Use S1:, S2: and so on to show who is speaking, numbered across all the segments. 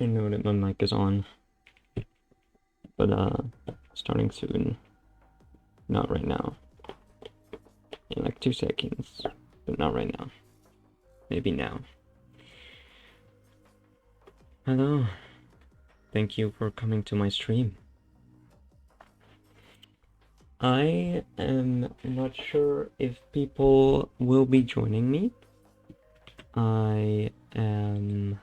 S1: I know that my mic is on, but starting soon. Not right now. In like 2 seconds, but not right now. Maybe now. Hello. Thank you for coming to my stream. I am not sure if people will be joining me. I am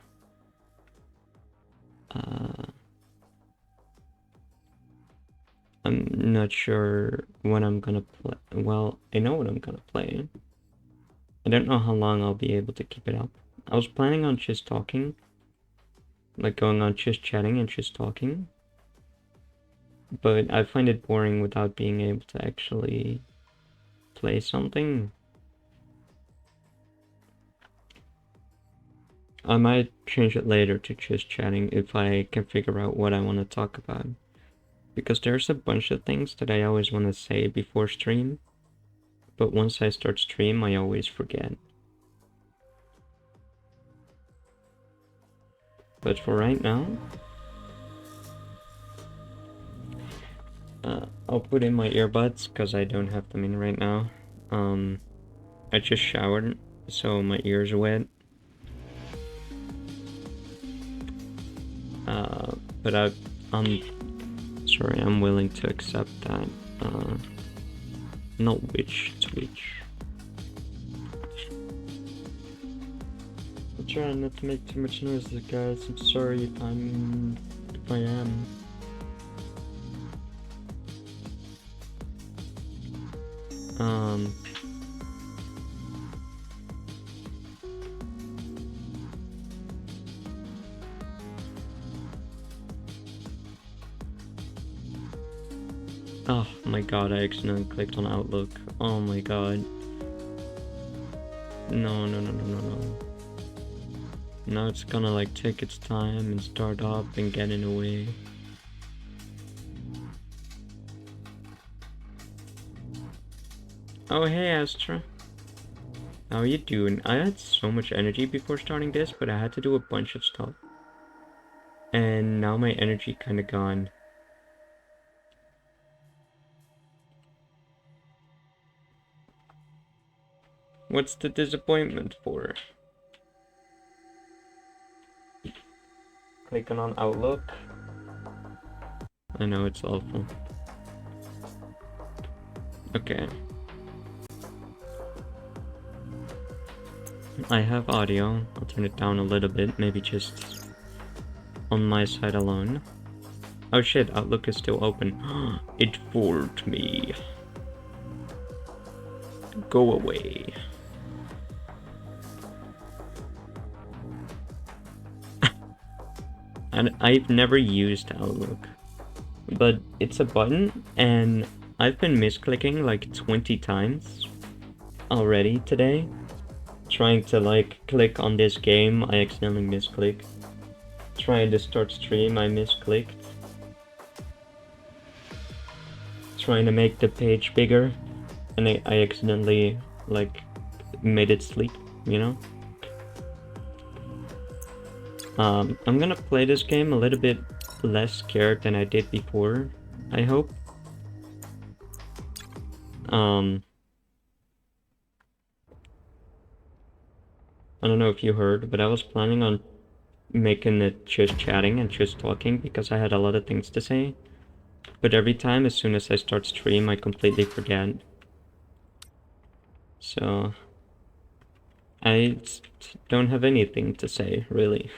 S1: I'm not sure what I'm gonna play. Well, I know what I'm gonna play. I don't know how long I'll be able to keep it up. I was planning on just talking, like going on just chatting and just talking, but I find it boring without being able to actually play something. I might change it later to just chatting if I can figure out what I want to talk about. Because there's a bunch of things that I always want to say before stream, but once I start stream, I always forget. But for right now, I'll put in my earbuds because I don't have them in right now. I just showered, so my ears are wet. But I'm sorry, I'm willing to accept that. Not which Twitch. I'm trying not to make too much noise, guys. I'm sorry if I am. Oh my god, I accidentally clicked on Outlook. Oh my god. No. Now it's gonna like take its time and start up and get in the way. Oh hey Astra. How are you doing? I had so much energy before starting this, but I had to do a bunch of stuff. And now my energy kinda gone. What's the disappointment for? Clicking on Outlook. I know it's awful. Okay. I have audio. I'll turn it down a little bit, maybe just on my side alone. Oh shit, Outlook is still open. It fooled me. Go away. And I've never used Outlook, but it's a button, and I've been misclicking like 20 times already today. Trying to like click on this game, I accidentally misclicked. Trying to start stream, I misclicked. Trying to make the page bigger, and I accidentally like made it sleep, you know? I'm gonna play this game a little bit less scared than I did before, I hope. I don't know if you heard, but I was planning on making it just chatting and just talking because I had a lot of things to say. But every time, as soon as I start stream, I completely forget. So I don't have anything to say, really.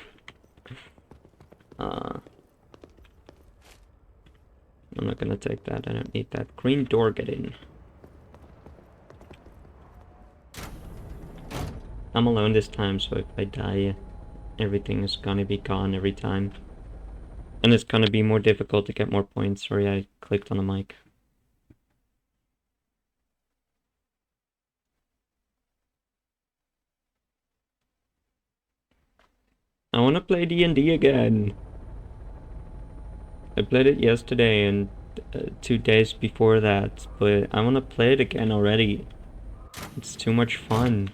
S1: I'm not gonna take that, I don't need that. Green door, get in. I'm alone this time, so if I die, everything is gonna be gone every time. And it's gonna be more difficult to get more points. Sorry, I clicked on a mic. I wanna play D&D again. I played it yesterday and 2 days before that, but I wanna play it again already. It's too much fun.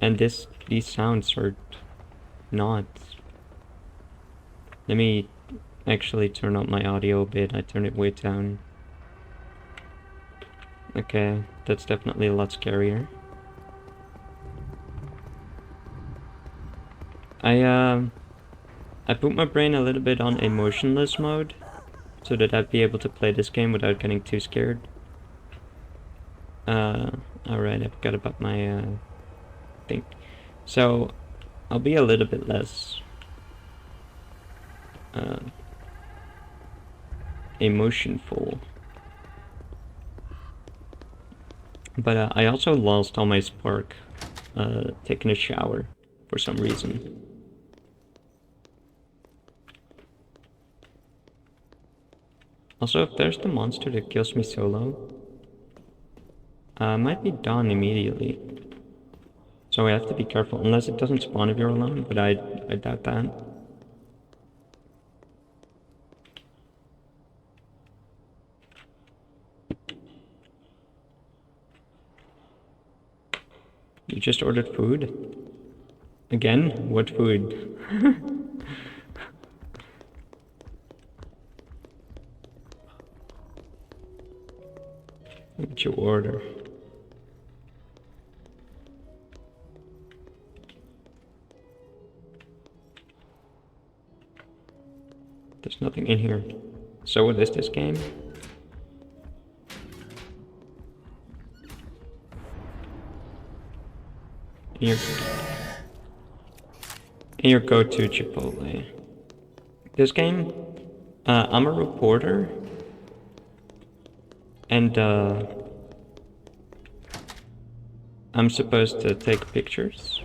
S1: And these sounds are not. Let me actually turn up my audio a bit. I turned it way down. Okay, that's definitely a lot scarier. I put my brain a little bit on emotionless mode so that I'd be able to play this game without getting too scared. Alright, I forgot about my thing. So I'll be a little bit less emotionful. But I also lost all my spark taking a shower for some reason. Also, if there's the monster that kills me solo, might be done immediately. So I have to be careful, unless it doesn't spawn if you're alone, but I doubt that. You just ordered food? Again? What food? What did you order? There's nothing in here. So what is this game? In your go-to Chipotle. This game, I'm a reporter, and I'm supposed to take pictures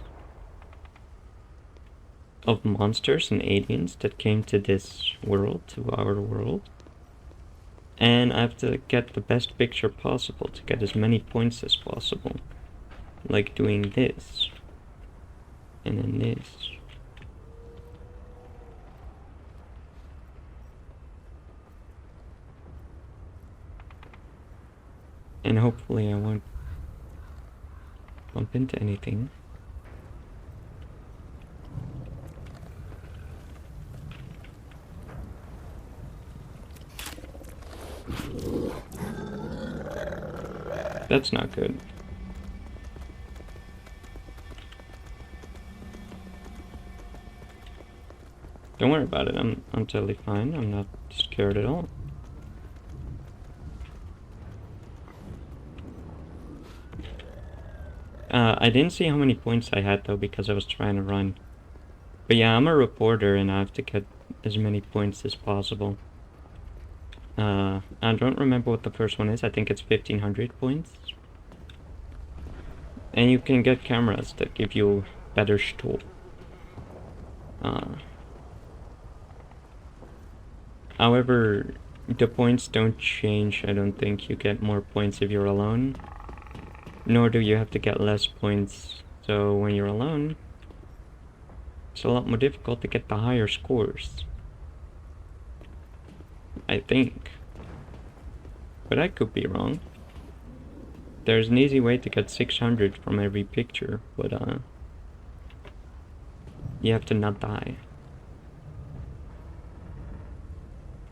S1: of monsters and aliens that came to this world, to our world. And I have to get the best picture possible to get as many points as possible. Like doing this. And then this. And hopefully I won't bump into anything. That's not good. Don't worry about it. I'm totally fine. I'm not scared at all. I didn't see how many points I had though because I was trying to run. But yeah, I'm a reporter and I have to get as many points as possible. I don't remember what the first one is. I think it's 1500 points. And you can get cameras that give you better stall. However, the points don't change. I don't think you get more points if you're alone. Nor do you have to get less points. So when you're alone, it's a lot more difficult to get the higher scores. I think. But I could be wrong. There's an easy way to get 600 from every picture, but you have to not die.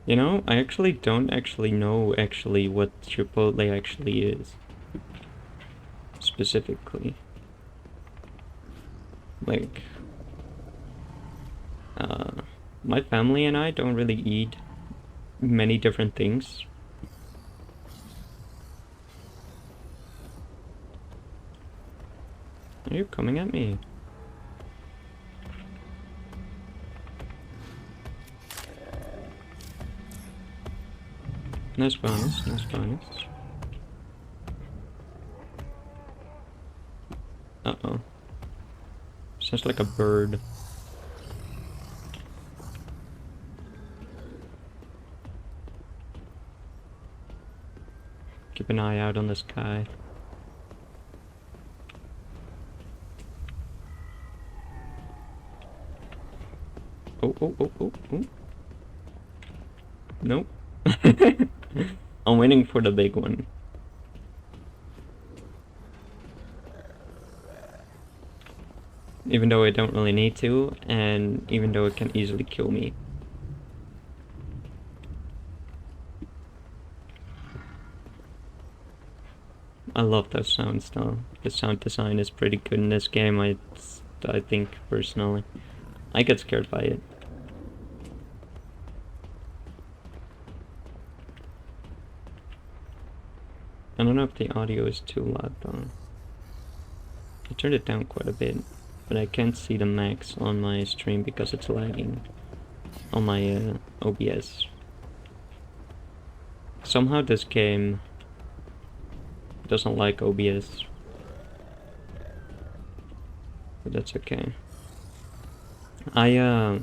S1: You know, I actually don't know what Chipotle actually is. Specifically. Like, my family and I don't really eat many different things. Are you coming at me? Nice bonus, nice bonus. Uh-oh. Sounds like a bird. Keep an eye out on the sky. Oh, oh, oh, oh, oh. Nope. I'm waiting for the big one. Even though I don't really need to, and even though it can easily kill me. I love those sounds though. The sound design is pretty good in this game, I think, personally. I get scared by it. I don't know if the audio is too loud though. I turned it down quite a bit, but I can't see the max on my stream because it's lagging on my OBS. Somehow this game doesn't like OBS, but that's okay. I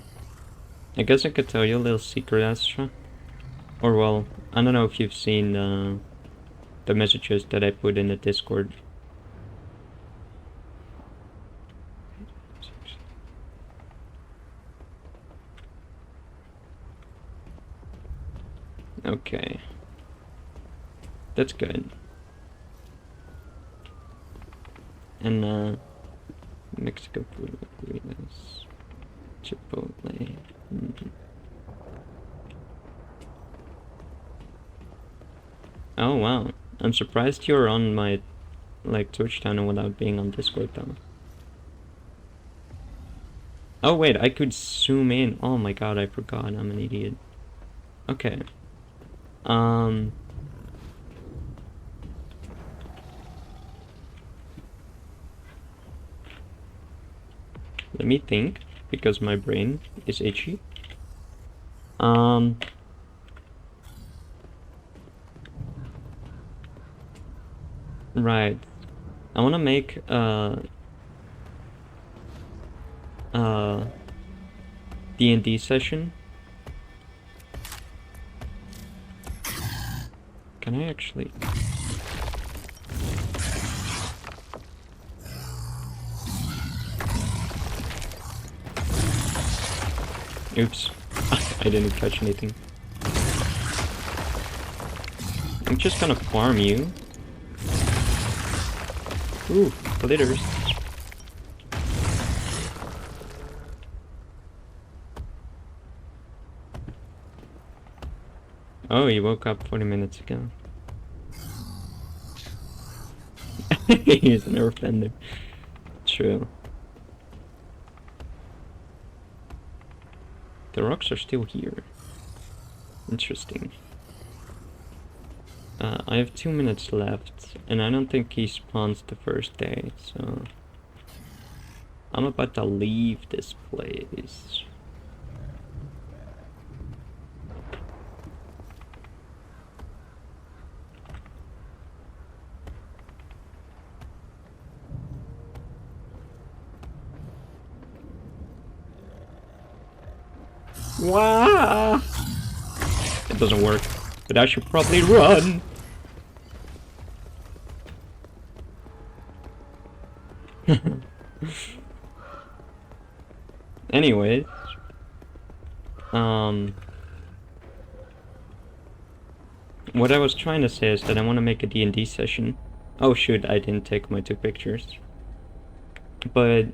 S1: guess I could tell you a little secret, Astra. Or well, I don't know if you've seen the messages that I put in the Discord. Okay. That's good. And Mexico food burritos. Chipotle. Mm-hmm. Oh wow. I'm surprised you're on my like Twitch channel without being on Discord though. Oh wait, I could zoom in. Oh my god, I forgot. I'm an idiot. Okay. Let me think, because my brain is itchy. Right. I want to make D&D session. Can I actually? Oops. I didn't catch anything. I'm just gonna farm you. Ooh, glitters. Oh, he woke up 40 minutes ago. He's an earthbender. True. The rocks are still here. Interesting. I have 2 minutes left, and I don't think he spawns the first day, so... I'm about to leave this place. Wow! It doesn't work, but I should probably run. Anyways, what I was trying to say is that I want to make a D&D session. Oh shoot, I didn't take my 2 pictures. But,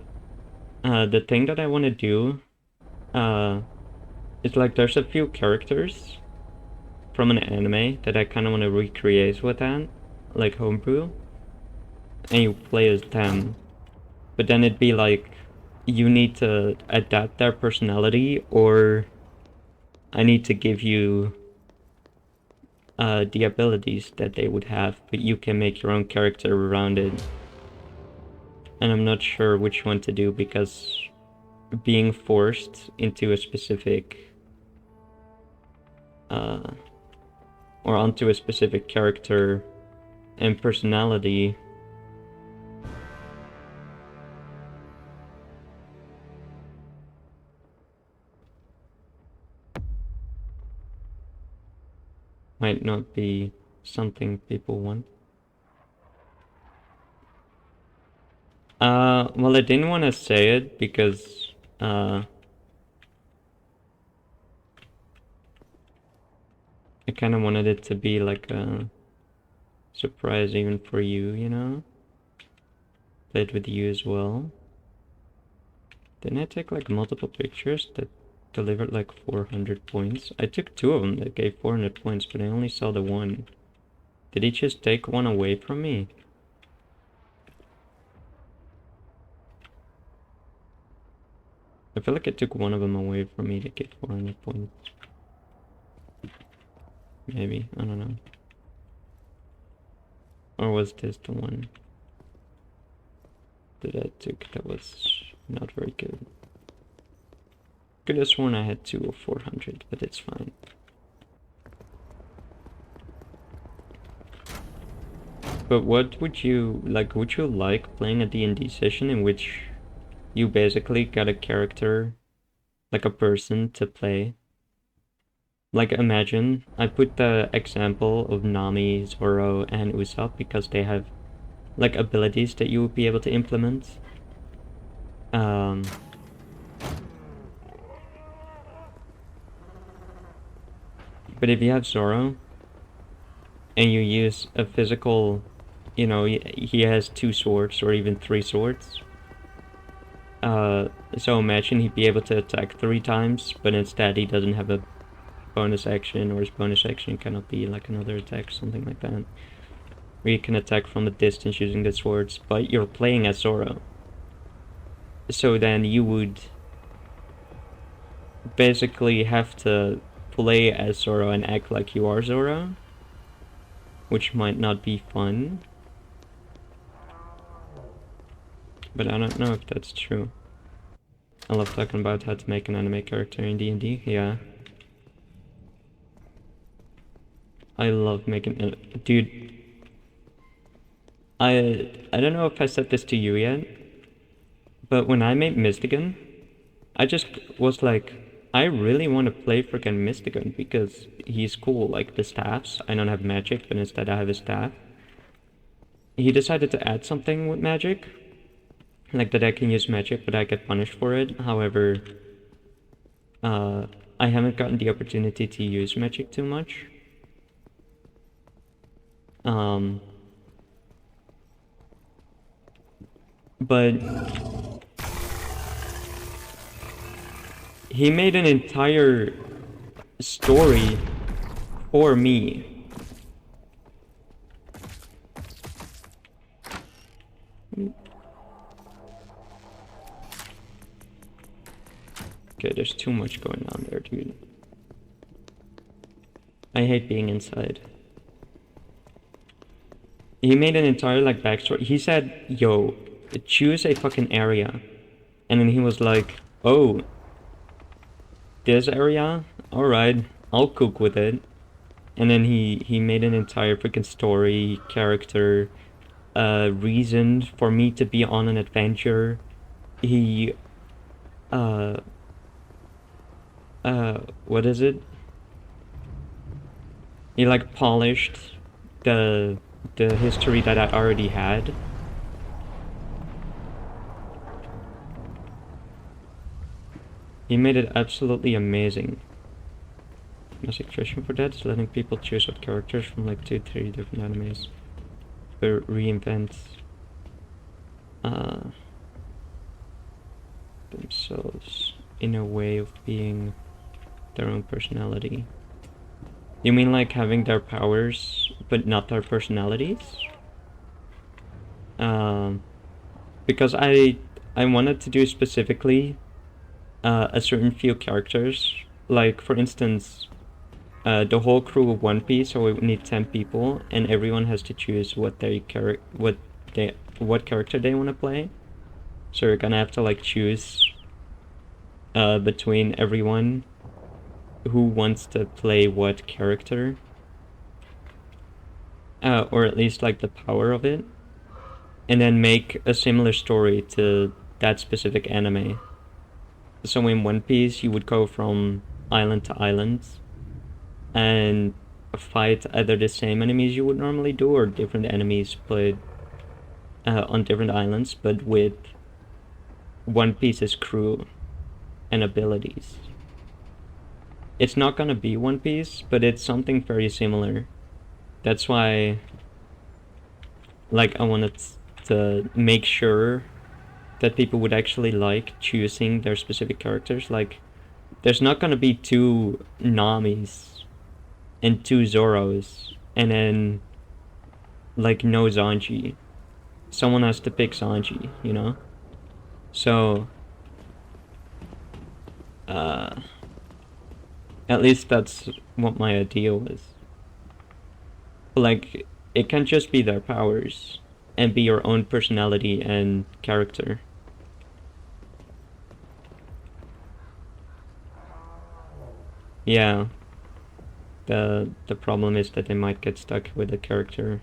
S1: the thing that I want to do, is like there's a few characters from an anime that I kind of want to recreate with that, like homebrew, and you play as them. But then it'd be like, you need to adapt their personality, or I need to give you the abilities that they would have, but you can make your own character around it. And I'm not sure which one to do, because being forced into a specific or onto a specific character and personality might not be something people want. Well, I didn't want to say it because, I kind of wanted it to be like a surprise even for you, you know? Play it with you as well. Didn't I take like multiple pictures that delivered like 400 points? I took 2 of them that gave 400 points, but I only saw the one. Did he just take one away from me? I feel like I took one of them away from me to get 400 points. Maybe, I don't know. Or was this the one that I took that was not very good? Could have sworn I had 2 of 400, but it's fine. But what would you like? Would you like playing a D&D session in which you basically got a character, like a person to play? Like, imagine, I put the example of Nami, Zoro, and Usopp because they have, like, abilities that you would be able to implement. But if you have Zoro, and you use a physical, you know, he has 2 swords or even 3 swords. So imagine he'd be able to attack 3 times, but instead he doesn't have a bonus action, or his bonus action cannot be like another attack, something like that. Or you can attack from a distance using the swords, but you're playing as Zoro. So then you would basically have to play as Zoro and act like you are Zoro, which might not be fun. But I don't know if that's true. I love talking about how to make an anime character in D&D, yeah. I love making... Dude, I don't know if I said this to you yet, but when I made Mystigan, I just was like, I really want to play freaking Mystigan because he's cool, like the staffs. I don't have magic, but instead I have a staff. He decided to add something with magic, like that I can use magic, but I get punished for it. However, I haven't gotten the opportunity to use magic too much. But he made an entire story for me. Okay, there's too much going on there, dude. I hate being inside. He made an entire, like, backstory. He said, yo, choose a fucking area. And then he was like, oh, this area? Alright, I'll cook with it. And then he made an entire freaking story, character, reason for me to be on an adventure. He, what is it? He, like, polished the history that I already had. He made it absolutely amazing. My suggestion for that is letting people choose what characters from like 2-3 different animes, but reinvent themselves in a way of being their own personality. You mean like having their powers but not their personalities? Because I wanted to do specifically a certain few characters, like for instance the whole crew of One Piece, so we need 10 people, and everyone has to choose what character they want to play. So you're gonna have to like choose between everyone who wants to play what character, or at least like the power of it, and then make a similar story to that specific anime. So in One Piece, you would go from island to island and fight either the same enemies you would normally do or different enemies played on different islands, but with One Piece's crew and abilities. It's not gonna be One Piece, but it's something very similar. That's why, like, I wanted to make sure that people would actually like choosing their specific characters. Like, there's not gonna be 2 Namis and 2 Zoros, and then, like, no Sanji. Someone has to pick Sanji, you know? So, at least that's what my idea was. Like, it can't just be their powers and be your own personality and character. Yeah. The problem is that they might get stuck with a character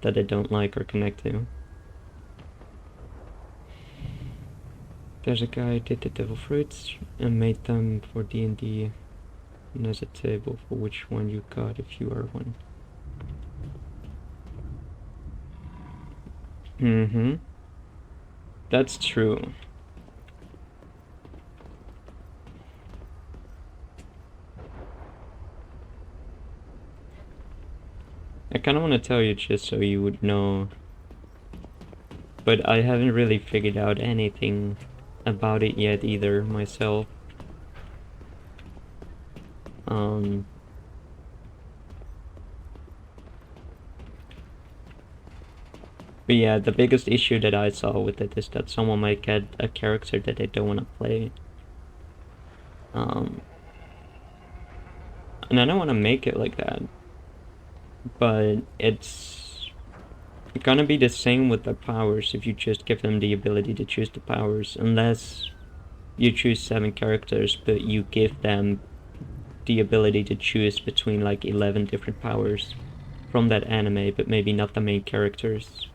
S1: that they don't like or connect to. There's a guy who did the devil fruits and made them for D&D, and there's a table for which one you got if you are one. That's true. I kinda wanna tell you just so you would know, but I haven't really figured out anything about it yet either myself. But yeah, the biggest issue that I saw with it is that someone might get a character that they don't want to play. And I don't want to make it like that, but it's gonna be the same with the powers if you just give them the ability to choose the powers, unless you choose 7 characters, but you give them the ability to choose between like 11 different powers from that anime, but maybe not the main characters.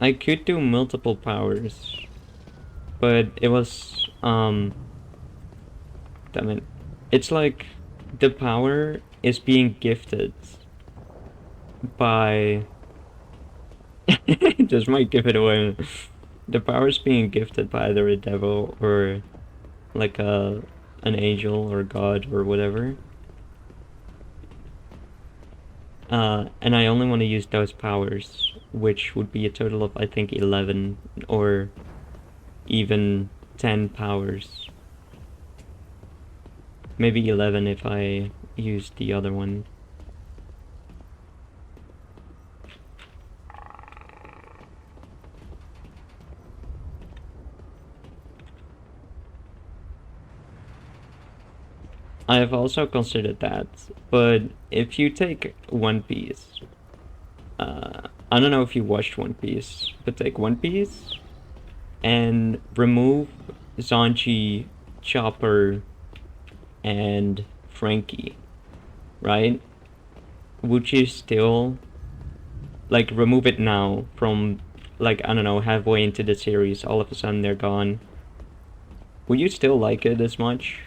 S1: I could do multiple powers, but it was, damn it. It's like the power is being gifted by... This might give it away. The power is being gifted by either a devil or like an angel or god or whatever. And I only want to use those powers, which would be a total of, I think, 11 or even 10 powers. Maybe 11 if I use the other one. I have also considered that, but if you take One Piece, I don't know if you watched One Piece, but take One Piece and remove Sanji, Chopper, and Frankie, right? Would you still, like, remove it now from, like, I don't know, halfway into the series, all of a sudden they're gone? Would you still like it as much?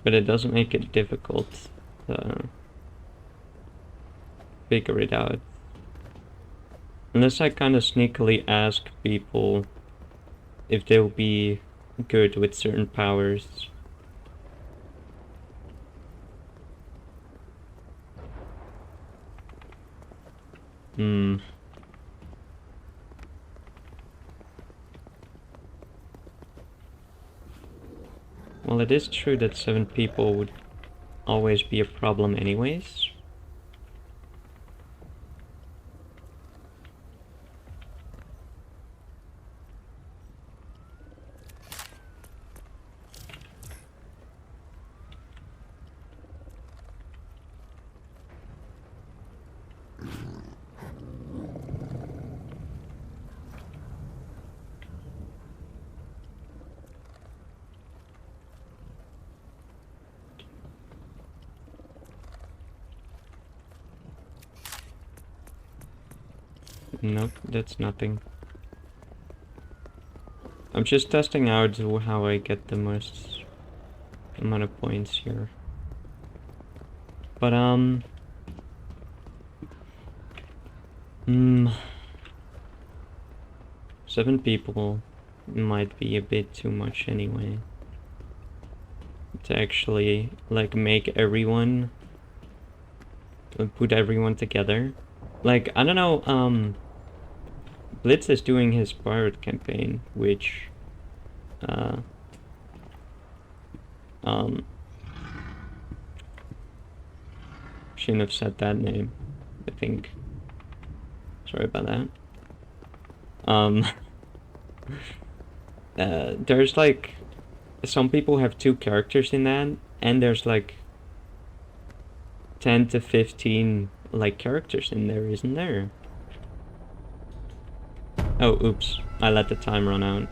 S1: But it doesn't make it difficult to figure it out. Unless I kind of sneakily ask people if they'll be good with certain powers. Hmm. Well, it is true that 7 people would always be a problem anyways. Nope, that's nothing. I'm just testing out how I get the most amount of points here. But, hmm, 7 people might be a bit too much anyway. To actually, like, make everyone, put everyone together. Like, I don't know, Blitz is doing his pirate campaign, which, uh, shouldn't have said that name, I think. Sorry about that. There's like, some people have 2 characters in that, and there's like 10 to 15 like characters in there, isn't there? Oh, oops, I let the time run out.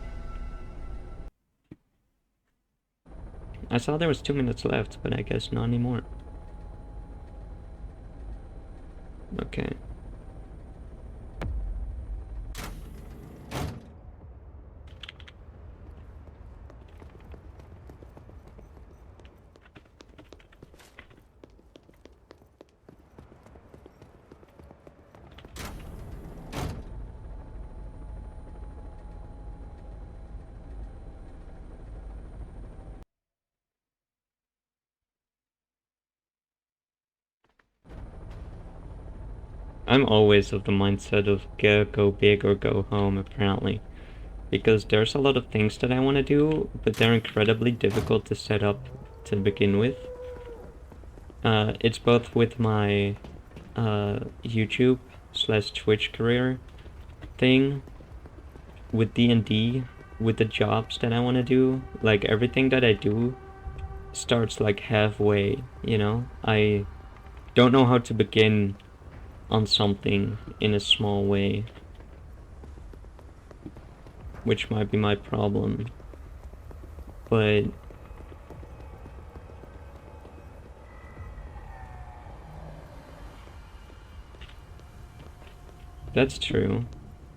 S1: I saw there was 2 minutes left, but I guess not anymore. Okay. I'm always of the mindset of go big or go home, apparently. Because there's a lot of things that I want to do, but they're incredibly difficult to set up to begin with. It's both with my YouTube / Twitch career thing, with D&D, with the jobs that I want to do. Like, everything that I do starts like halfway, you know? I don't know how to begin on something in a small way, which might be my problem. But that's true.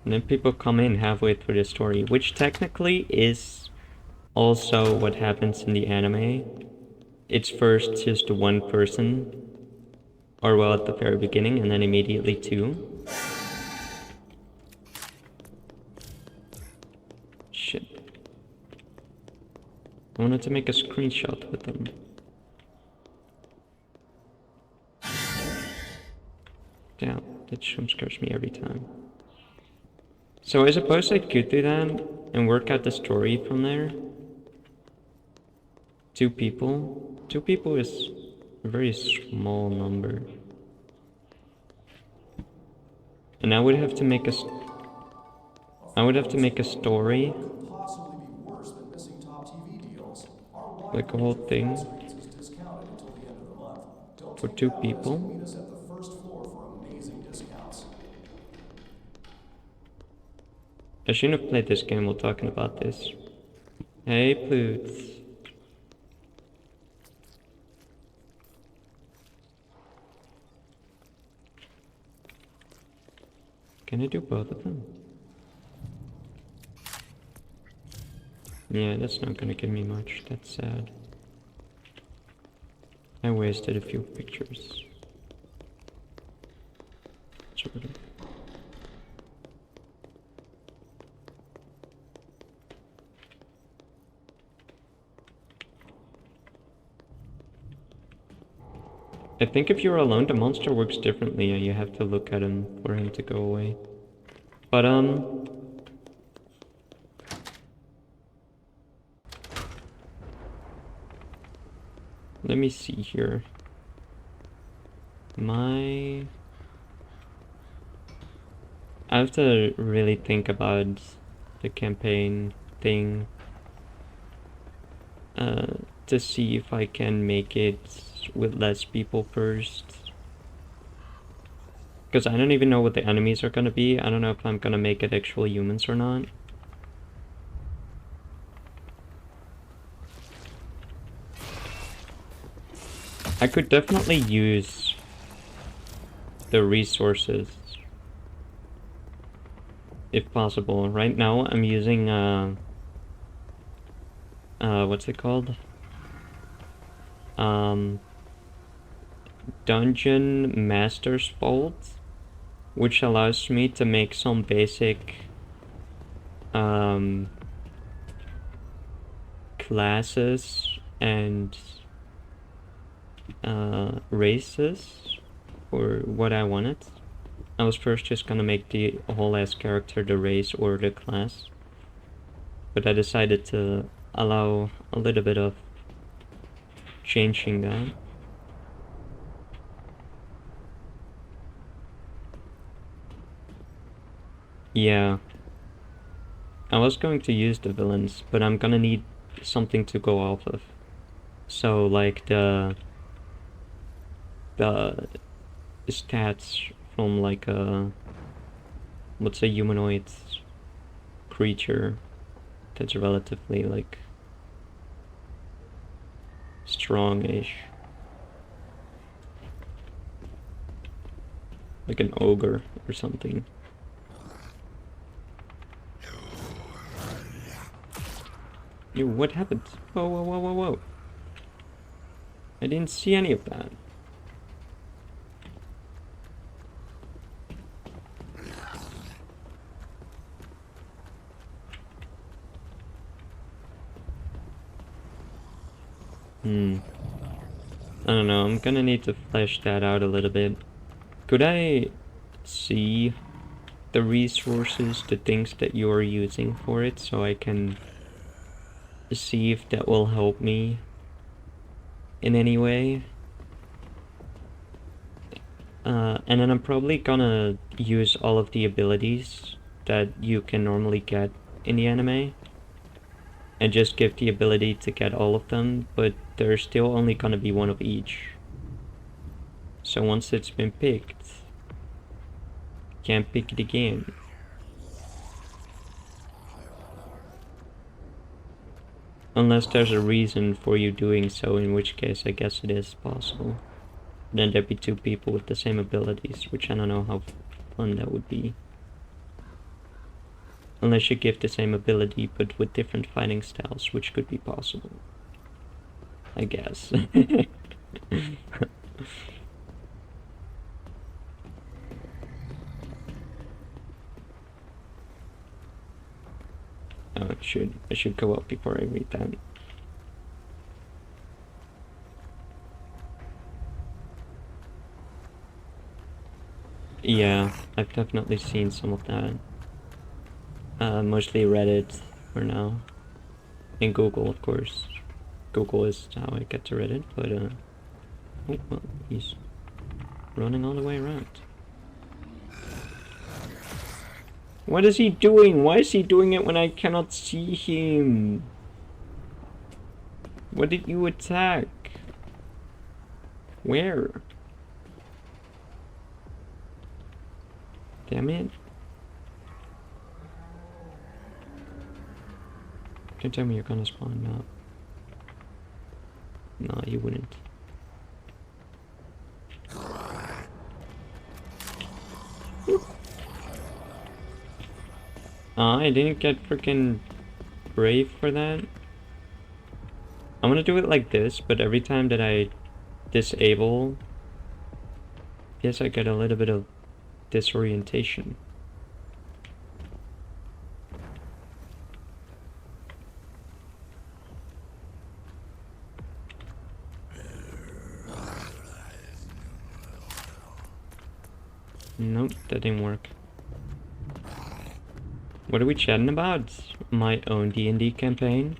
S1: And then people come in halfway through the story, which technically is also what happens in the anime. It's first just one person, or well, at the very beginning, and then immediately 2. Shit. I wanted to make a screenshot with them. Yeah, that jump scares me every time. So I suppose I could do that and work out the story from there. 2 people. 2 people is a very small number. And I would have to make a story. Like a whole thing. For 2 people. I shouldn't have played this game while talking about this. Hey, Ploots. Can I do both of them? Yeah, that's not gonna give me much. That's sad. I wasted a few pictures. Sort of. I think if you're alone, the monster works differently and you have to look at him for him to go away. But, let me see here. I have to really think about the campaign thing. To see if I can make it with less people first. Because I don't even know what the enemies are gonna be. I don't know if I'm gonna make it actual humans or not. I could definitely use the resources if possible. Right now I'm using what's it called? Dungeon Master's Bolt, which allows me to make some basic classes and races for what I wanted. I was first just gonna make the whole ass character the race or the class, but I decided to allow a little bit of changing that. Yeah. I was going to use the villains, but I'm gonna need something to go off of. So, like, the stats from, like, what's a humanoid creature that's relatively, like, strong-ish. Like an ogre or something. Yo, what happened? Whoa, whoa, whoa, whoa, whoa. I didn't see any of that. I don't know, I'm gonna need to flesh that out a little bit. Could I see the resources, the things that you're using for it, so I can see if that will help me in any way? And then I'm probably gonna use all of the abilities that you can normally get in the anime and just give the ability to get all of them, but there's still only gonna be one of each. So once it's been picked, can't pick it again. Unless there's a reason for you doing so, in which case I guess it is possible. Then there'd be 2 people with the same abilities, which I don't know how fun that would be. Unless you give the same ability, but with different fighting styles, which could be possible. I guess. Oh, I should go up before I read that. Yeah, I've definitely seen some of that. Mostly Reddit for now. And Google, of course. Google is how I get to Reddit, but oh well, he's running all the way around. What is he doing? Why is he doing it when I cannot see him? What did you attack? Where? Damn it. Don't tell me you're gonna spawn up. No, you wouldn't. I didn't get freaking brave for that. I'm gonna do it like this, but every time that I disable, yes, I get a little bit of disorientation. Nope, that didn't work. What are we chatting about? My own D&D campaign?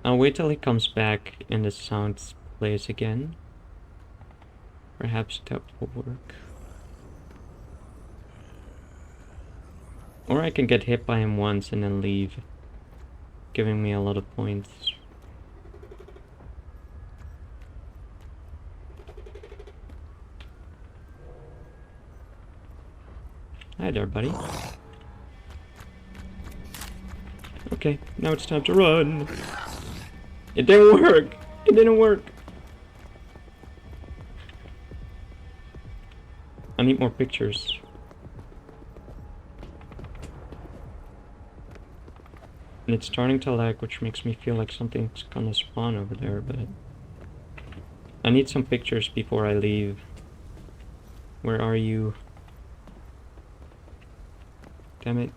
S1: I'll wait till he comes back and the sound plays again. Perhaps that will work. Or I can get hit by him once and then leave, giving me a lot of points. Hi there, buddy. Okay, now it's time to run. It didn't work! It didn't work! I need more pictures. And it's starting to lag, which makes me feel like something's gonna spawn over there, but... I need some pictures before I leave. Where are you? Damn it.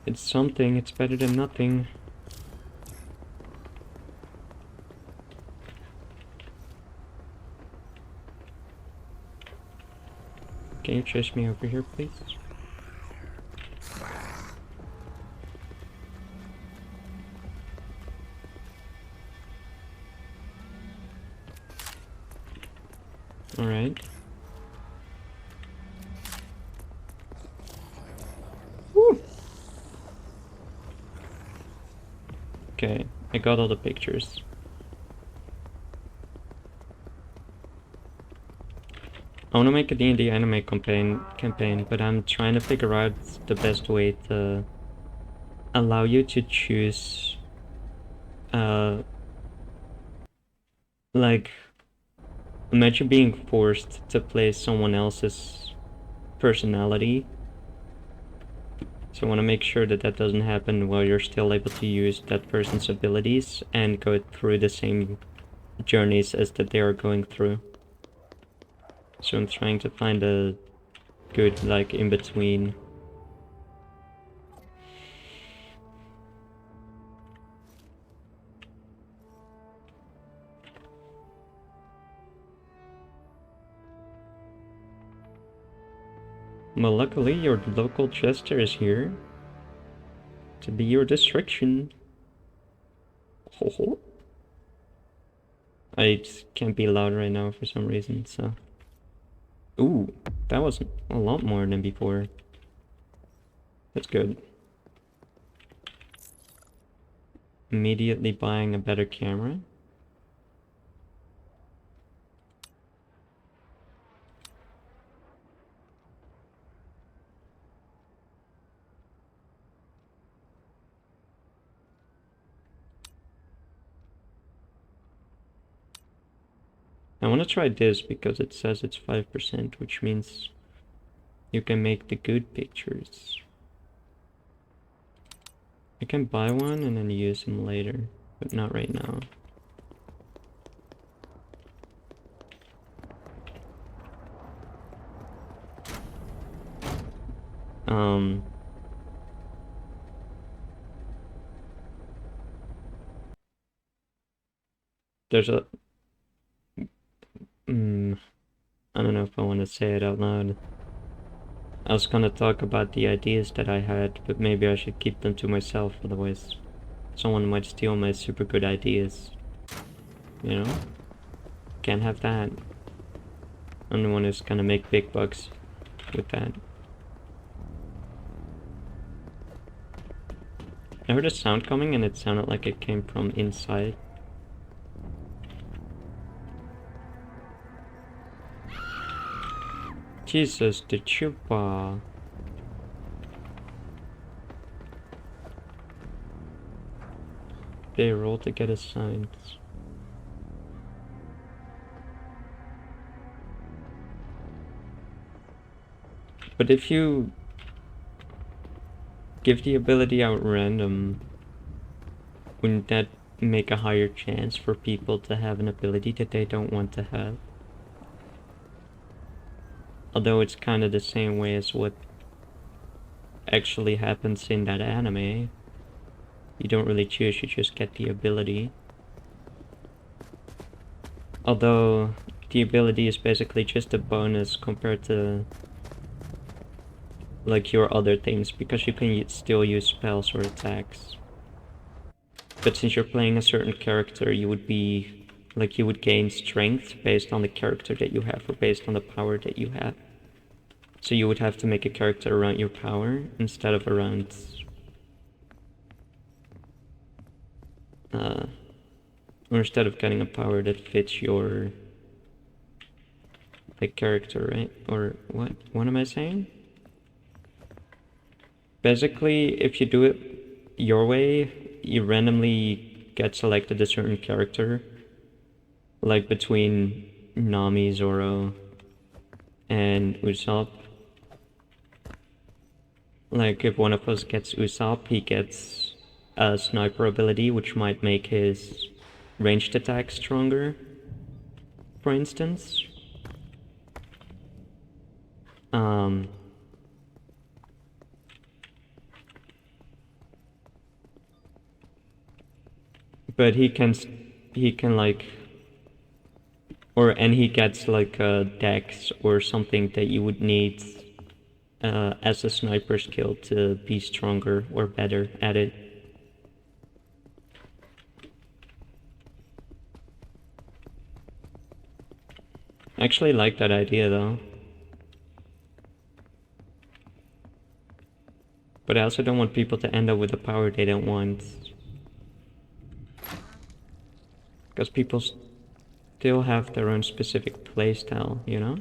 S1: It's something, it's better than nothing. Can you chase me over here, please? Alright. Woo! Okay, I got all the pictures. I want to make a D&D anime campaign, but I'm trying to figure out the best way to allow you to choose, like, imagine being forced to play someone else's personality. So I want to make sure that that doesn't happen while you're still able to use that person's abilities and go through the same journeys as that they are going through. So I'm trying to find a good, like, in-between. Well, luckily your local jester is here to be your distraction. Ho ho. I just can't be loud right now for some reason, so... Ooh, that was a lot more than before. That's good. Immediately buying a better camera. I want to try this because it says it's 5%, which means you can make the good pictures. I can buy one and then use them later, but not right now. there's a... I don't know if I want to say it out loud. I was gonna talk about the ideas that I had, but maybe I should keep them to myself, otherwise someone might steal my super good ideas. You know? Can't have that. I'm the one who's gonna make big bucks with that. I heard a sound coming and it sounded like it came from inside. Jesus, the chupa. They roll to get assigned. But if you give the ability out random, wouldn't that make a higher chance for people to have an ability that they don't want to have? Although it's kind of the same way as what actually happens in that anime. You don't really choose, you just get the ability. Although the ability is basically just a bonus compared to like your other things, because you can still use spells or attacks. But since you're playing a certain character, you would be like, you would gain strength based on the character that you have, or based on the power that you have. So you would have to make a character around your power instead of around or instead of getting a power that fits your like character, right? Or what am I saying? Basically, if you do it your way, you randomly get selected a certain character, like between Nami, Zoro, and Usopp. Like, if one of us gets Usopp, he gets a sniper ability, which might make his ranged attack stronger, for instance. But he can like, and he gets like a dex or something that you would need as a sniper skill to be stronger or better at it. I actually like that idea though. But I also don't want people to end up with a power they don't want. Because people still have their own specific playstyle, you know?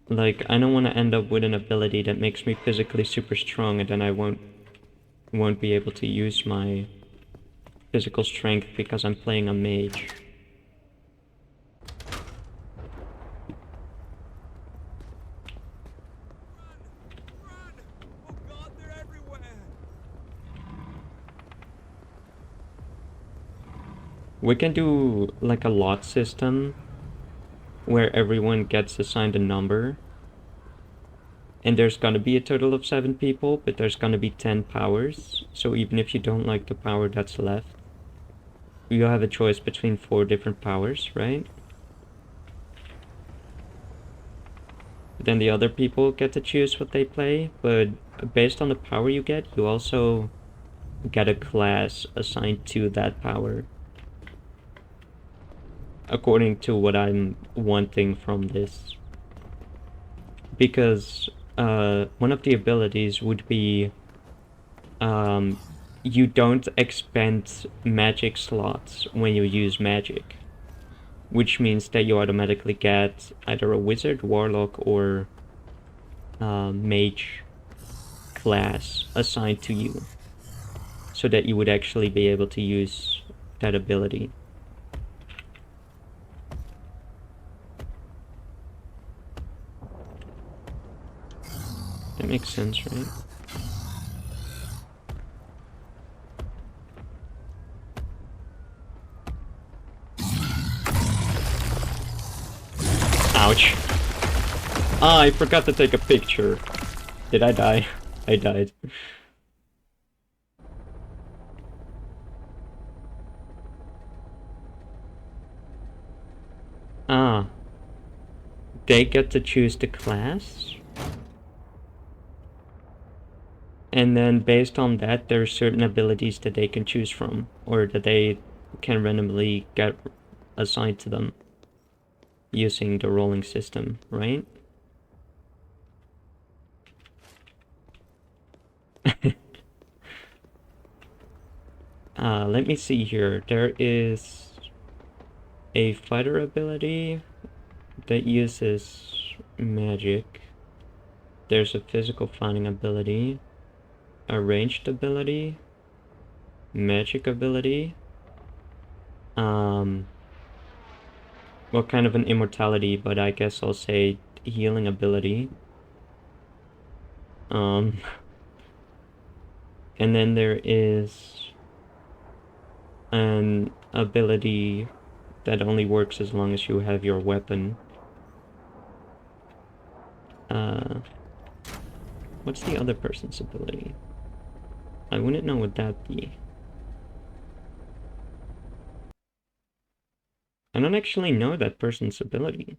S1: Like, I don't want to end up with an ability that makes me physically super strong and then I won't be able to use my physical strength because I'm playing a mage. We can do like a lot system where everyone gets assigned a number, and there's gonna be a total of 7 people, but there's gonna be 10 powers. So even if you don't like the power that's left, you have a choice between 4 different powers, right? Then the other people get to choose what they play, but based on the power you get, you also get a class assigned to that power, according to what I'm wanting from this. Because one of the abilities would be you don't expend magic slots when you use magic, which means that you automatically get either a wizard, warlock, or mage class assigned to you, so that you would actually be able to use that ability. That makes sense, right? Ouch. Ah, I forgot to take a picture. Did I die? I died. Ah, they get to choose the class? And then based on that, there are certain abilities that they can choose from, or that they can randomly get assigned to them using the rolling system, right? Let me see here. There is a fighter ability that uses magic. There's a physical fighting ability, a ranged ability, magic ability, um, well, kind of an immortality, but I guess I'll say healing ability. Um, and then there is an ability that only works as long as you have your weapon. Uh, what's the other person's ability? I wouldn't know what that'd be. I don't actually know that person's ability.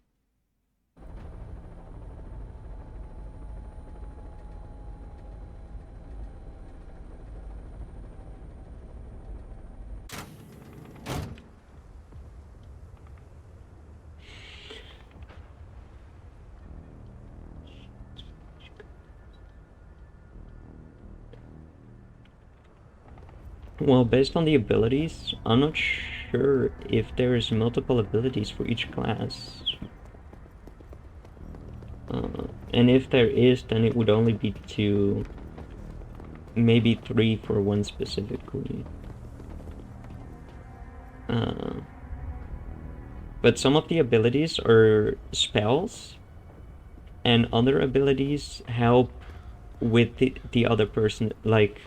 S1: Well, based on the abilities, I'm not sure if there's multiple abilities for each class. And if there is, then it would only be 2, maybe 3 for one specifically. But some of the abilities are spells, and other abilities help with the other person, like,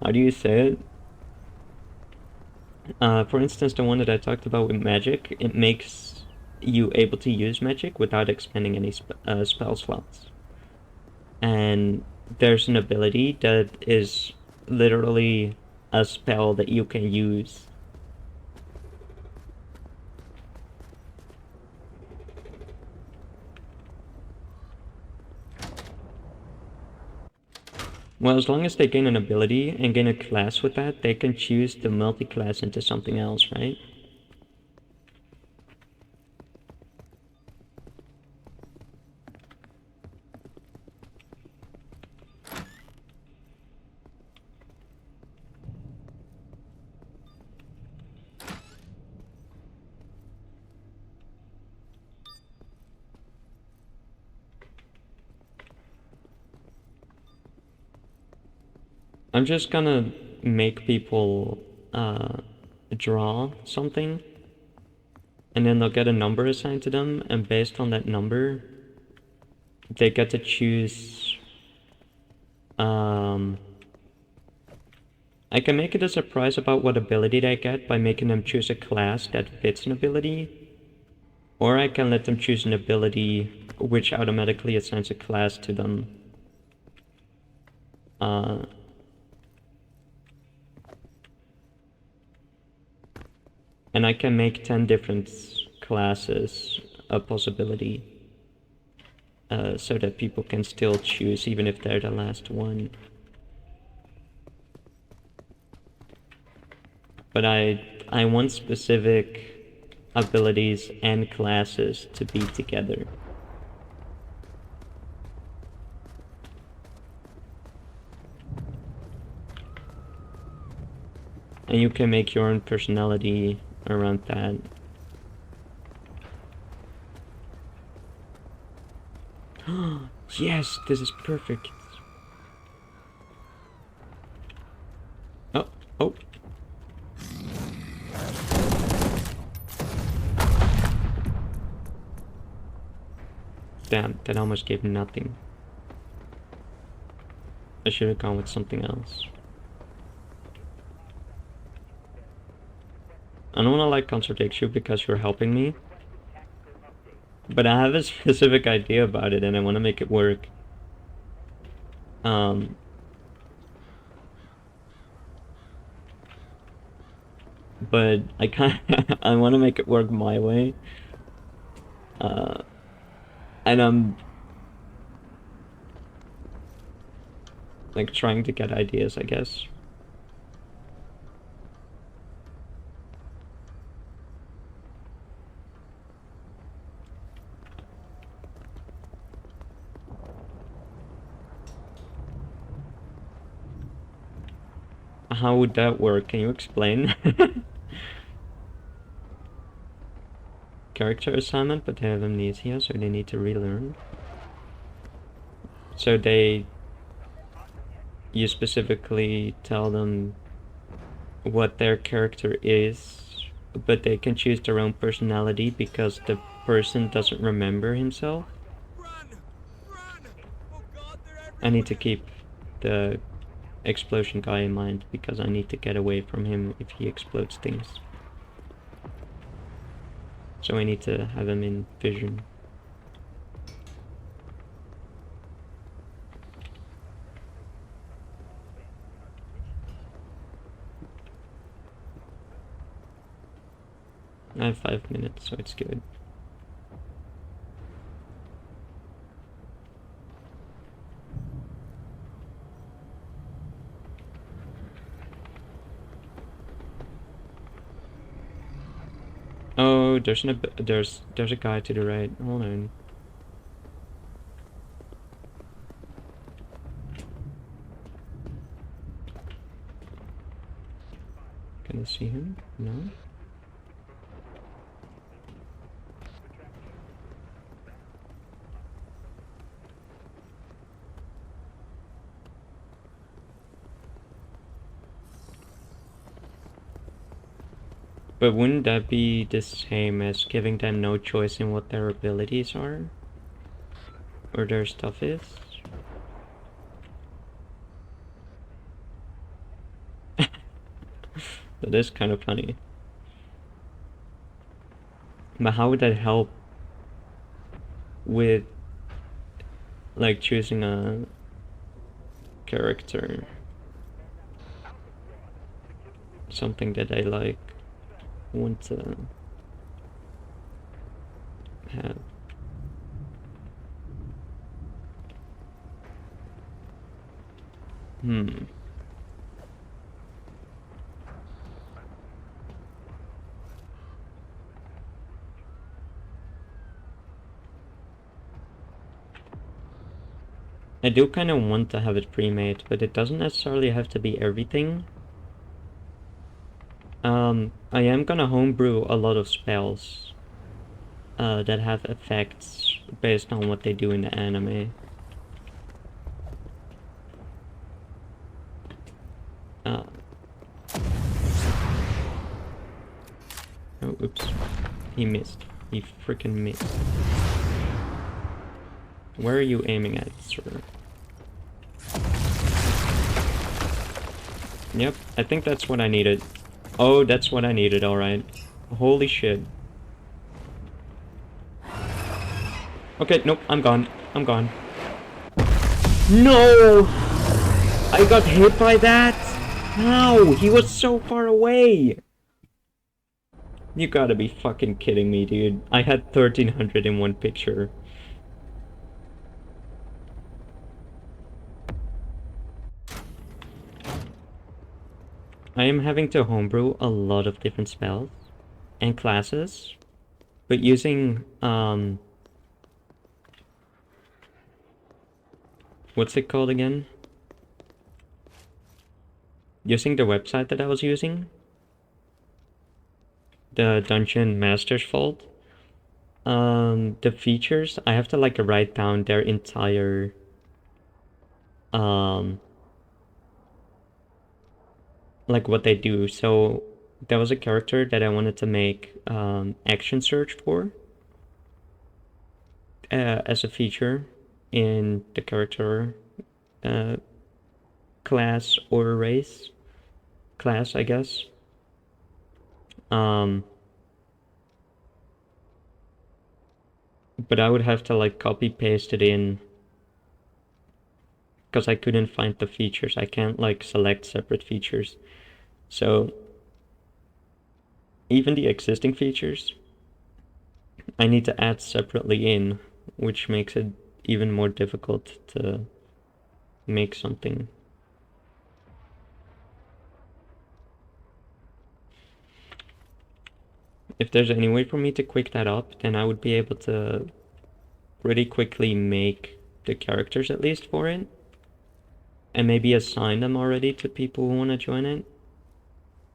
S1: how do you say it? For instance, the one that I talked about with magic, it makes you able to use magic without expending any spell slots. And there's an ability that is literally a spell that you can use. Well, as long as they gain an ability and gain a class with that, they can choose to multi-class into something else, right? I'm just gonna make people draw something, and then they'll get a number assigned to them, and based on that number, they get to choose. I can make it a surprise about what ability they get by making them choose a class that fits an ability, or I can let them choose an ability which automatically assigns a class to them. And I can make 10 different classes a possibility, so that people can still choose even if they're the last one. But I want specific abilities and classes to be together. And you can make your own personality around that. Yes, this is perfect. Oh, oh. Damn, that almost gave nothing. I should have gone with something else. I don't wanna like contradict you because you're helping me, But I have a specific idea about it and I want to make it work. But I kind I want to make it work my way. And I'm like trying to get ideas, I guess. How would that work? Can you explain? Character assignment, but they have amnesia, so they need to relearn. So you specifically tell them what their character is, but they can choose their own personality because the person doesn't remember himself. I need to keep the explosion guy in mind because I need to get away from him if he explodes things. So I need to have him in vision. I have 5 minutes, so it's good. Oh, there's a guy to the right. Hold on. Can I see him? No. But wouldn't that be the same as giving them no choice in what their abilities are? Or their stuff is? That is kind of funny. But how would that help with, like, choosing a character? Something that I, like, want to have. I do kind of want to have it pre-made, but it doesn't necessarily have to be everything. I am gonna homebrew a lot of spells that have effects based on what they do in the anime. Oh, oops. He missed. He freaking missed. Where are you aiming at, sir? Yep, I think that's what I needed. Oh, that's what I needed, alright. Holy shit. Okay, nope, I'm gone. I'm gone. No! I got hit by that? How? He was so far away! You gotta be fucking kidding me, dude. I had 1300 in one picture. I am having to homebrew a lot of different spells and classes, but using, what's it called again? Using the website that I was using, the Dungeon Master's Vault, the features, I have to like write down their entire, like what they do. So there was a character that I wanted to make action search for as a feature in the character class or race class, I guess. But I would have to like copy paste it in because I couldn't find the features. I can't like select separate features. So even the existing features, I need to add separately in, which makes it even more difficult to make something. If there's any way for me to quick that up, then I would be able to pretty quickly make the characters at least for it, and maybe assign them already to people who want to join it.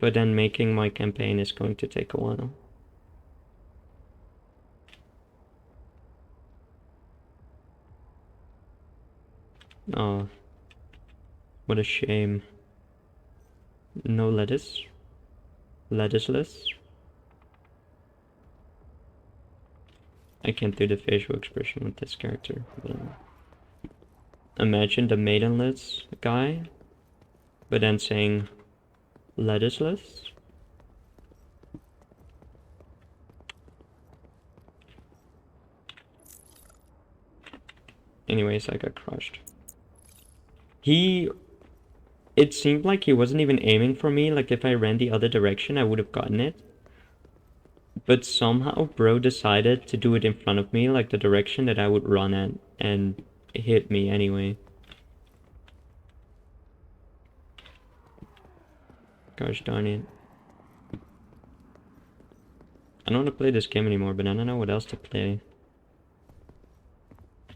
S1: But then making my campaign is going to take a while. Oh, what a shame. No lettuce. Lettuceless. I can't do the facial expression with this character. But imagine the maidenless guy, but then saying lettuceless. Anyways, I got crushed. It seemed like he wasn't even aiming for me. Like if I ran the other direction, I would have gotten it. But somehow bro decided to do it in front of me, like the direction that I would run at, and hit me anyway. Gosh darn it. I don't want to play this game anymore, but I don't know what else to play.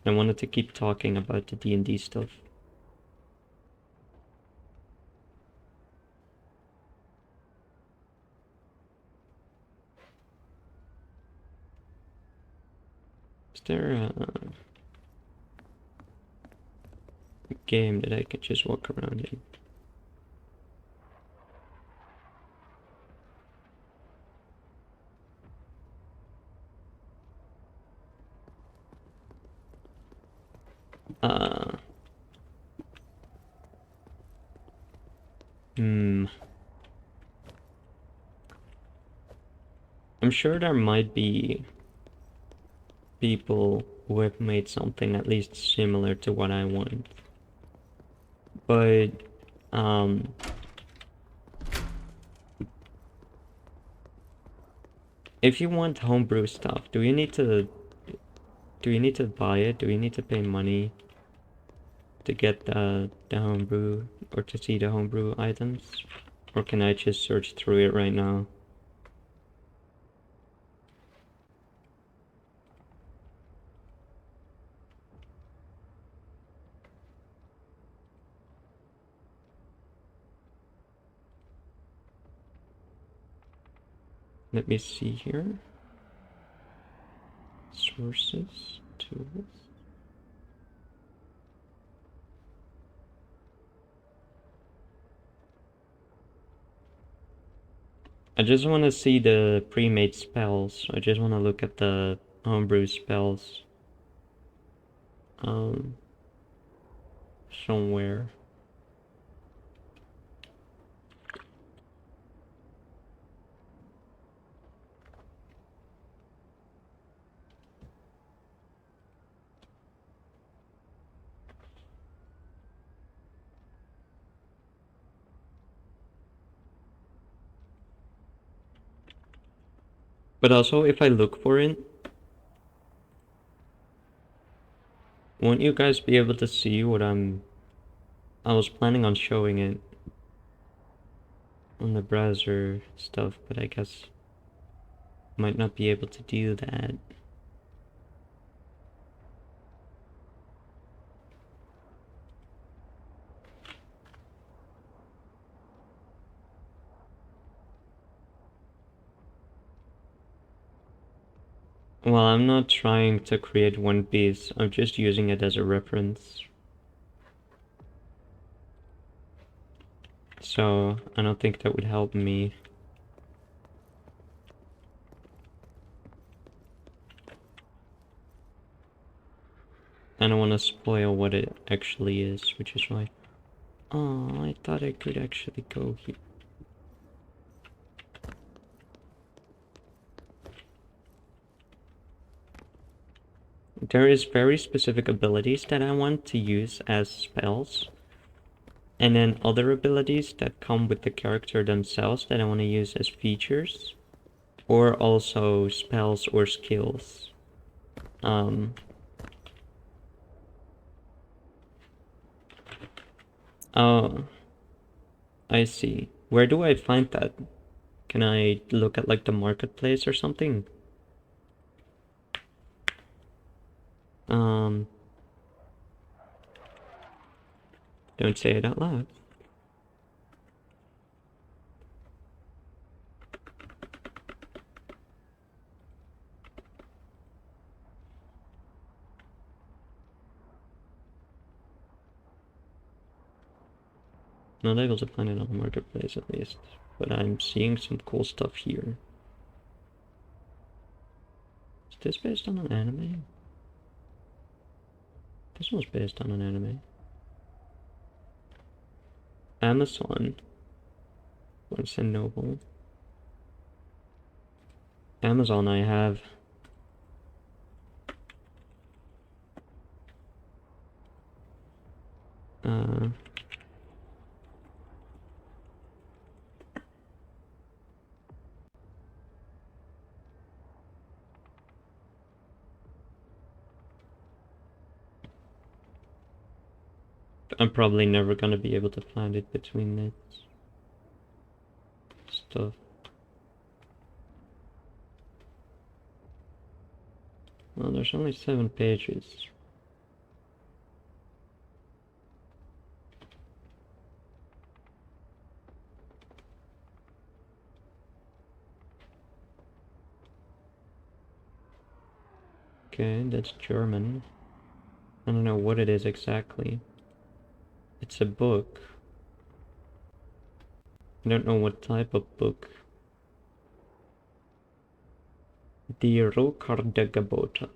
S1: I wanted to keep talking about the D&D stuff. Is there a game that I could just walk around in? I'm sure there might be people who have made something at least similar to what I want. But, if you want homebrew stuff, do you need to buy it? Do you need to pay money to get the homebrew or to see the homebrew items? Or can I just search through it right now? Let me see here. Sources, tools. I just want to see the pre-made spells. I just want to look at the homebrew spells. Somewhere. But also, if I look for it, won't you guys be able to see what I was planning on showing it on the browser stuff, but I guess might not be able to do that. Well, I'm not trying to create One Piece, I'm just using it as a reference. So, I don't think that would help me. I don't want to spoil what it actually is, which is why... Oh, I thought I could actually go here. there is very specific abilities that I want to use as spells, and then other abilities that come with the character themselves that I want to use as features, or also spells or skills. Oh, I see. Where do I find that? Can I look at like the marketplace or something? Don't say it out loud. Not able to find it on the marketplace at least, but I'm seeing some cool stuff here. Is this based on an anime? This one's based on an anime. Amazon. Barnes and Noble. Amazon I have. I'm probably never gonna be able to find it between this stuff. Well, there's only 7 pages. Okay, that's German. I don't know what it is exactly. It's a book. I don't know what type of book. Die Rohkardegebote.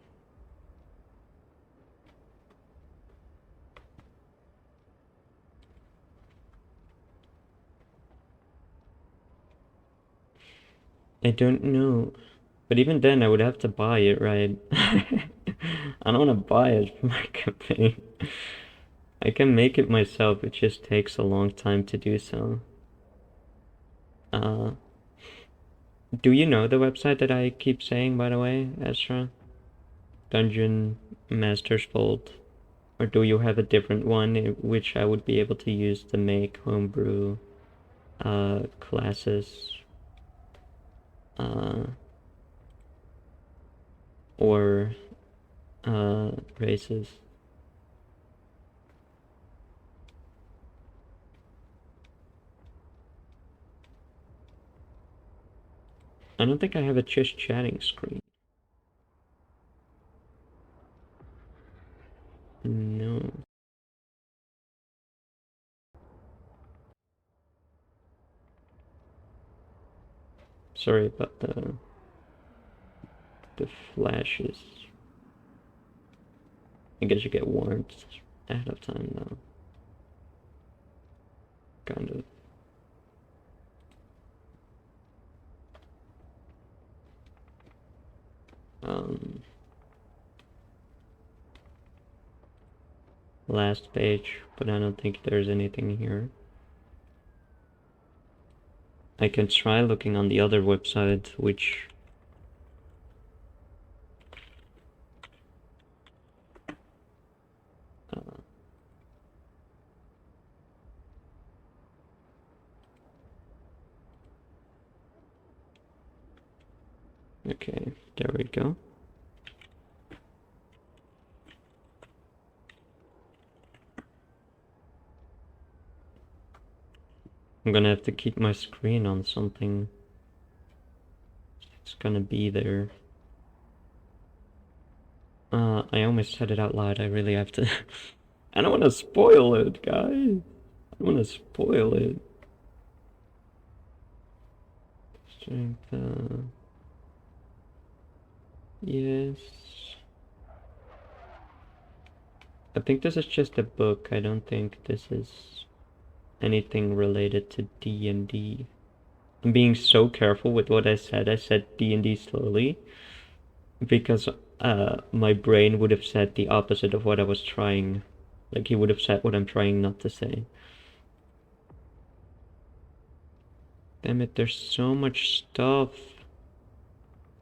S1: I don't know. But even then, I would have to buy it, right? I don't want to buy it for my campaign. I can make it myself, it just takes a long time to do so. Do you know the website that I keep saying, by the way, Ezra? Dungeon Master's Vault? Or do you have a different one which I would be able to use to make homebrew classes? Or races? I don't think I have a just chatting screen. No. Sorry about the flashes. I guess you get warned ahead of time though. Kind of. Last page, but I don't think there's anything here. I can try looking on the other website, which okay, there we go. I'm gonna have to keep my screen on something. It's gonna be there. I almost said it out loud. I really have to. I don't want to spoil it, guys. I don't want to spoil it. Strength, yes. I think this is just a book. I don't think this is anything related to D&D. I'm being so careful with what I said. I said D&D slowly because my brain would have said the opposite of what I was trying. Like he would have said what I'm trying not to say. Damn it, there's so much stuff.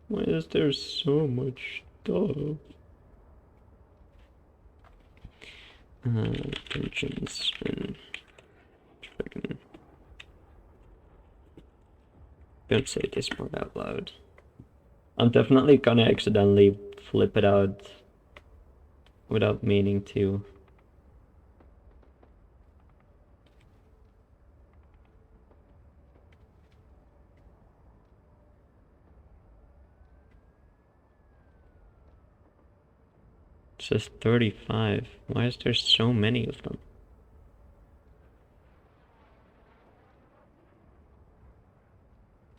S1: Why is there so much stuff? Engines and freaking. Don't say this part out loud. I'm definitely gonna accidentally flip it out without meaning to. It says 35. Why is there so many of them?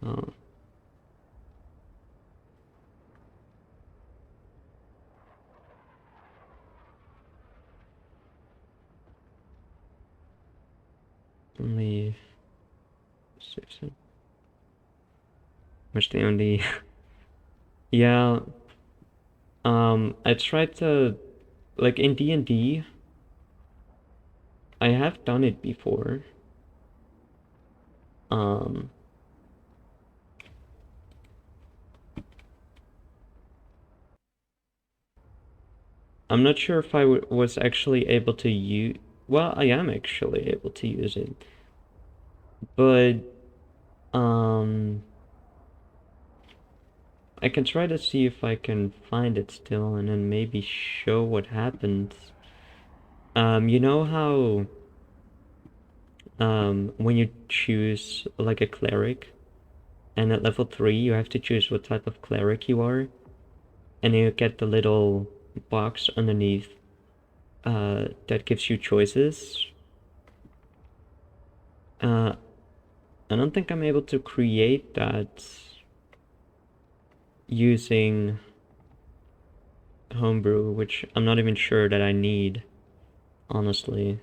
S1: Oh. Only 6. Which the only. Yeah. I tried to, like in D&D, I have done it before. Um, I'm not sure if I was actually able to use. Well, I am actually able to use it, but um, I can try to see if I can find it still, and then maybe show what happens. You know how when you choose like a cleric, and at level 3 you have to choose what type of cleric you are, and you get the little box underneath that gives you choices. I don't think I'm able to create that using Homebrew, which I'm not even sure that I need, honestly.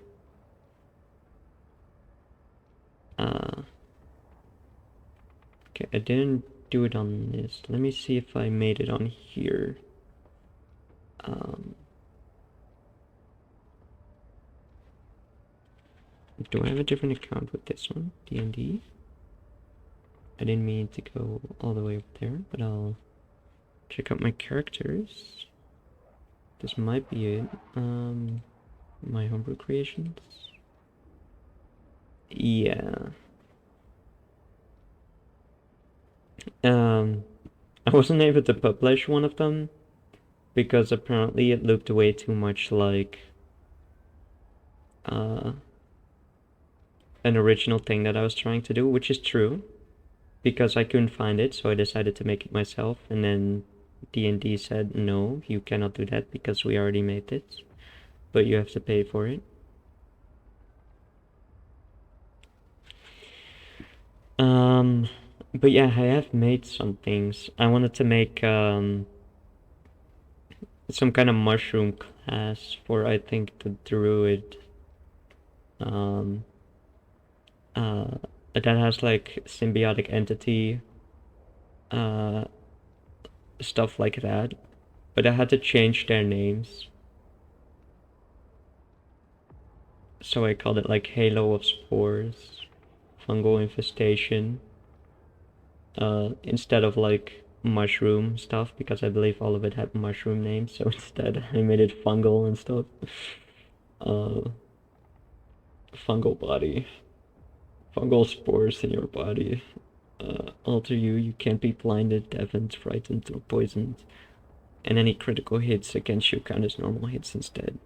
S1: Uh, okay, I didn't do it on this. Let me see if I made it on here. Um, do I have a different account with this one? D&D? I didn't mean to go all the way up there, but I'll check out my characters. This might be it. My homebrew creations. Yeah. Um, I wasn't able to publish one of them because apparently it looked way too much like uh, an original thing that I was trying to do, which is true because I couldn't find it, so I decided to make it myself, and then D&D said, no, you cannot do that because we already made it, but you have to pay for it. But yeah, I have made some things. I wanted to make some kind of mushroom class for, I think, the druid. Um, that has like symbiotic entity, uh, stuff like that. But I had to change their names. So I called it like Halo of Spores, Fungal Infestation, instead of like mushroom stuff, because I believe all of it had mushroom names, so instead I made it fungal and stuff. Uh, Fungal body. Fungal spores in your body. Alter you, you can't be blinded, deafened, frightened, or poisoned. And any critical hits against you count as normal hits instead.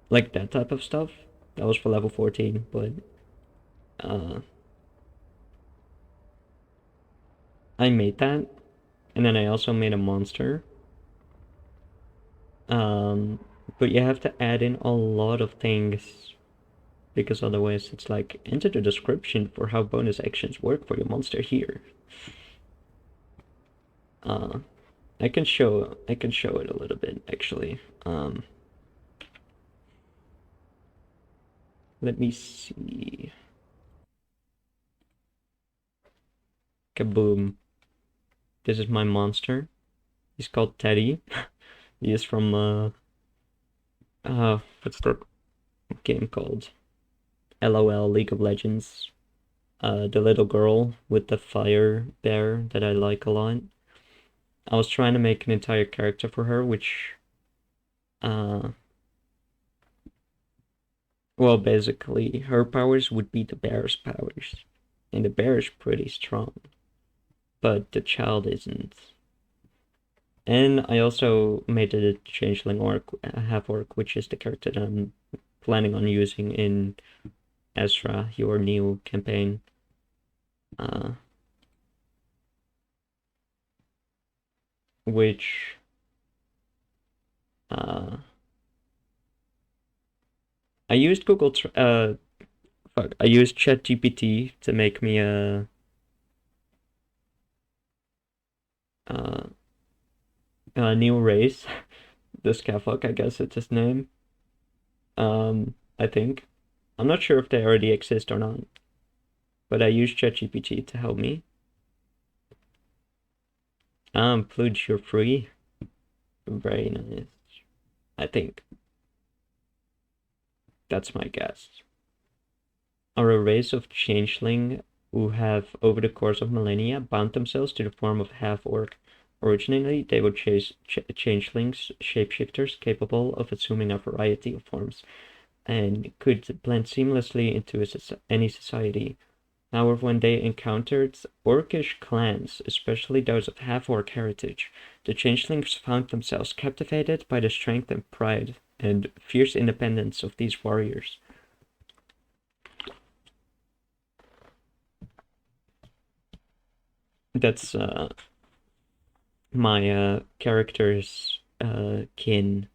S1: Like that type of stuff. That was for level 14, but uh, I made that. And then I also made a monster. Um, but you have to add in a lot of things because otherwise it's like enter the description for how bonus actions work for your monster here. Uh, I can show it a little bit actually. Let me see. Kaboom. This is my monster. He's called Teddy. He is from what's the game called? LOL League of Legends. The little girl with the fire bear that I like a lot. I was trying to make an entire character for her, which well, basically her powers would be the bear's powers. And the bear is pretty strong, but the child isn't. And I also made a changeling orc, a half orc, which is the character that I'm planning on using in Ezra, your new campaign. Which I used I used ChatGPT to make me a new race. The Scaffock, I guess it's his name. I think. I'm not sure if they already exist or not, but I used ChatGPT to help me. Pludge, you're free. Very nice. I think. That's my guess. Are a race of changeling who have, over the course of millennia, bound themselves to the form of half-orc. Originally, they were changelings, shapeshifters capable of assuming a variety of forms, and could blend seamlessly into any society. However, when they encountered orcish clans, especially those of half-orc heritage, the changelings found themselves captivated by the strength and pride and fierce independence of these warriors. That's my character's kin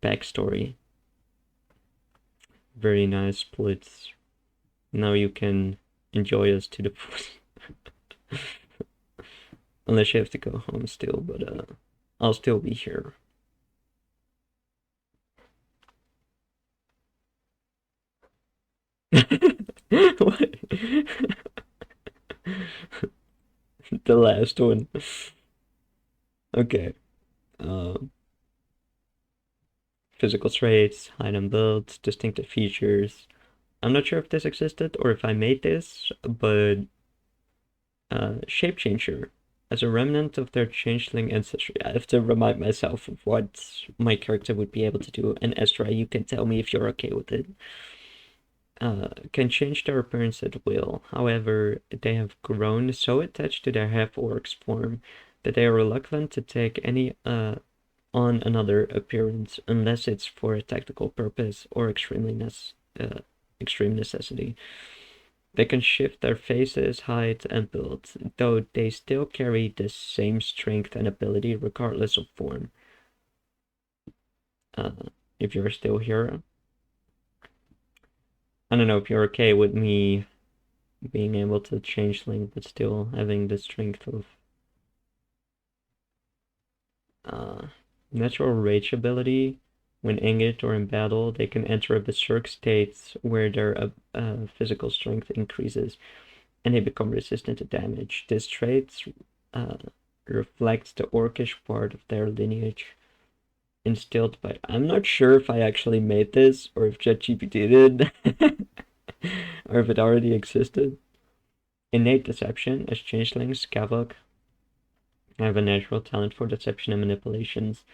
S1: backstory. Very nice splits. Now you can enjoy us to the full. Unless you have to go home still, but I'll still be here. What? The last one. Okay. Physical traits, item builds, distinctive features. I'm not sure if this existed or if I made this, but shape changer. As a remnant of their changeling ancestry, I have to remind myself of what my character would be able to do, and Ezra, you can tell me if you're okay with it. Can change their appearance at will. However, they have grown so attached to their half-orc's form that they are reluctant to take any on another appearance unless it's for a tactical purpose or extreme necessity. They can shift their faces, height, and build, though they still carry the same strength and ability regardless of form. If you're still here, I don't know if you're okay with me being able to changeling, but still having the strength of natural rage ability. When angered or in battle, they can enter a berserk state where their physical strength increases and they become resistant to damage. This trait reflects the orcish part of their lineage instilled by... I'm not sure if I actually made this or if ChatGPT did or if it already existed. Innate deception, as changelings, Scavok have a natural talent for deception and manipulations.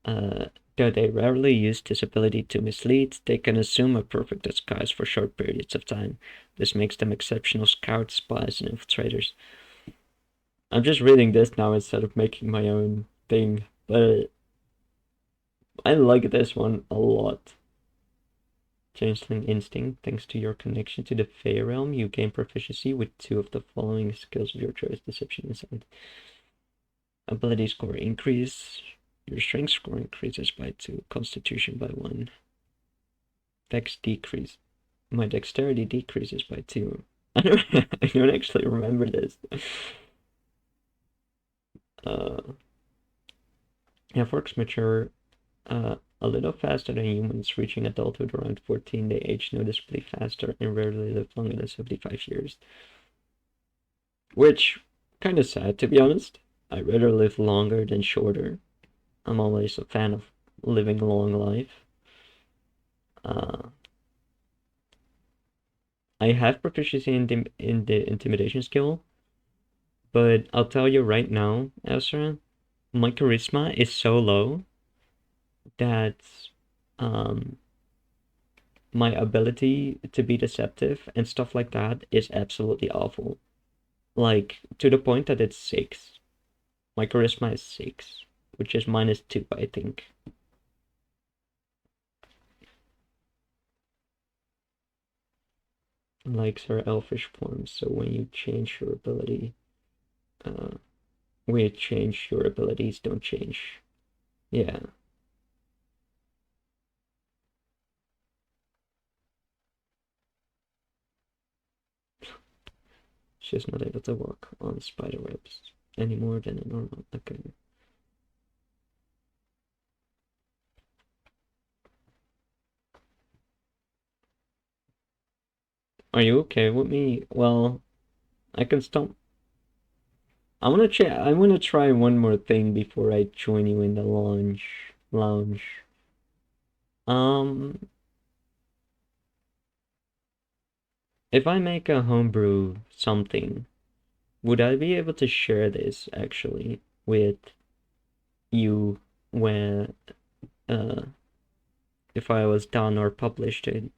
S1: Though they rarely use this ability to mislead, they can assume a perfect disguise for short periods of time. This makes them exceptional scouts, spies, and infiltrators. I'm just reading this now instead of making my own thing, but I like this one a lot. Changeling Instinct. Thanks to your connection to the Fey realm, you gain proficiency with 2 of the following skills of your choice: Deception and Insight. Ability score increase. Your strength score increases by 2, constitution by 1. Dex decrease. My dexterity decreases by 2. I don't actually remember this. Half-orcs mature a little faster than humans, reaching adulthood around 14. They age noticeably faster and rarely live longer than 75 years. Which, kind of sad, to be honest. I'd rather live longer than shorter. I'm always a fan of living a long life. Uh, I have proficiency in the intimidation skill, but I'll tell you right now, Ezra, my charisma is so low that um my ability to be deceptive and stuff like that is absolutely awful. Like to the point that it's 6. My charisma is 6, which is -2, I think. Likes are elfish forms, so when you change your ability, uh, when you change your abilities don't change. Yeah. She's not able to walk on spider webs any more than a normal. Okay. Are you okay with me? Well, I can stop. I wanna try one more thing before I join you in the lounge. Um, if I make a homebrew something, would I be able to share this actually with you when uh if I was done or published it?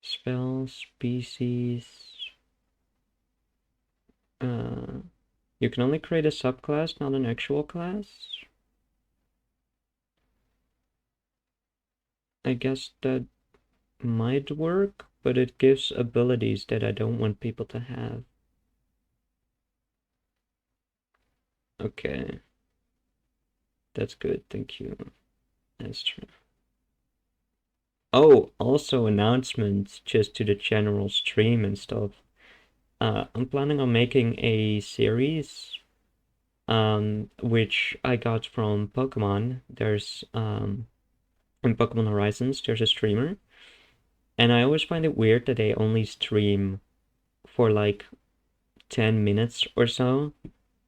S1: Spell species. Uh, you can only create a subclass, not an actual class. I guess that might work, but it gives abilities that I don't want people to have. Okay, that's good, thank you. That's true. Oh, also announcements just to the general stream and stuff. I'm planning on making a series, which I got from Pokemon. There's, in Pokemon Horizons, there's a streamer, and I always find it weird that they only stream for like 10 minutes or so,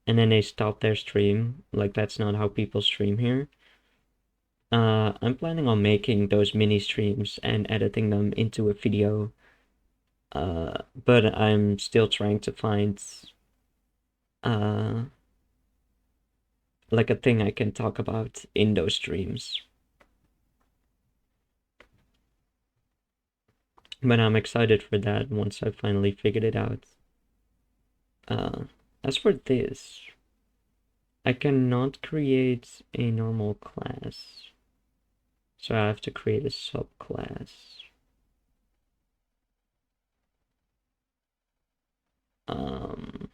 S1: and then they stop their stream. Like, that's not how people stream here. I'm planning on making those mini streams and editing them into a video. But I'm still trying to find uh like a thing I can talk about in those streams. But I'm excited for that once I finally figured it out. Uh, as for this, I cannot create a normal class, so I have to create a subclass. Um,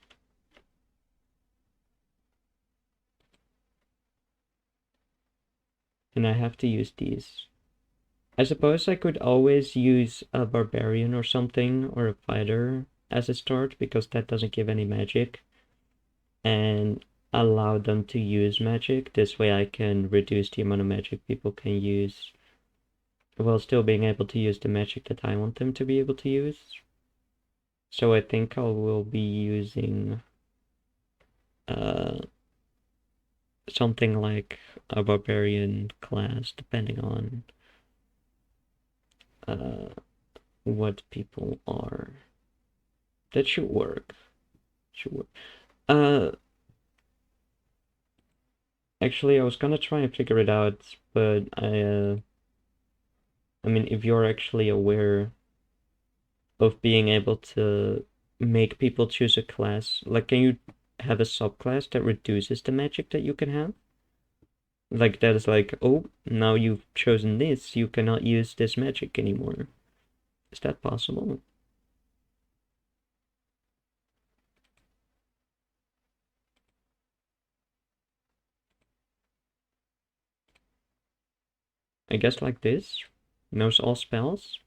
S1: and I have to use these. I suppose I could always use a barbarian or something, or a fighter as a start, because that doesn't give any magic, and allow them to use magic. This way I can reduce the amount of magic people can use while still being able to use the magic that I want them to be able to use. So I think I will be using uh, something like a barbarian class, depending on uh, what people are. That should work. Should work. Uh, actually, I was gonna try and figure it out, but I mean, if you're actually aware of being able to make people choose a class, like, can you have a subclass that reduces the magic that you can have? Like, that is like, oh, now you've chosen this, you cannot use this magic anymore. Is that possible? I guess like this. Knows all spells.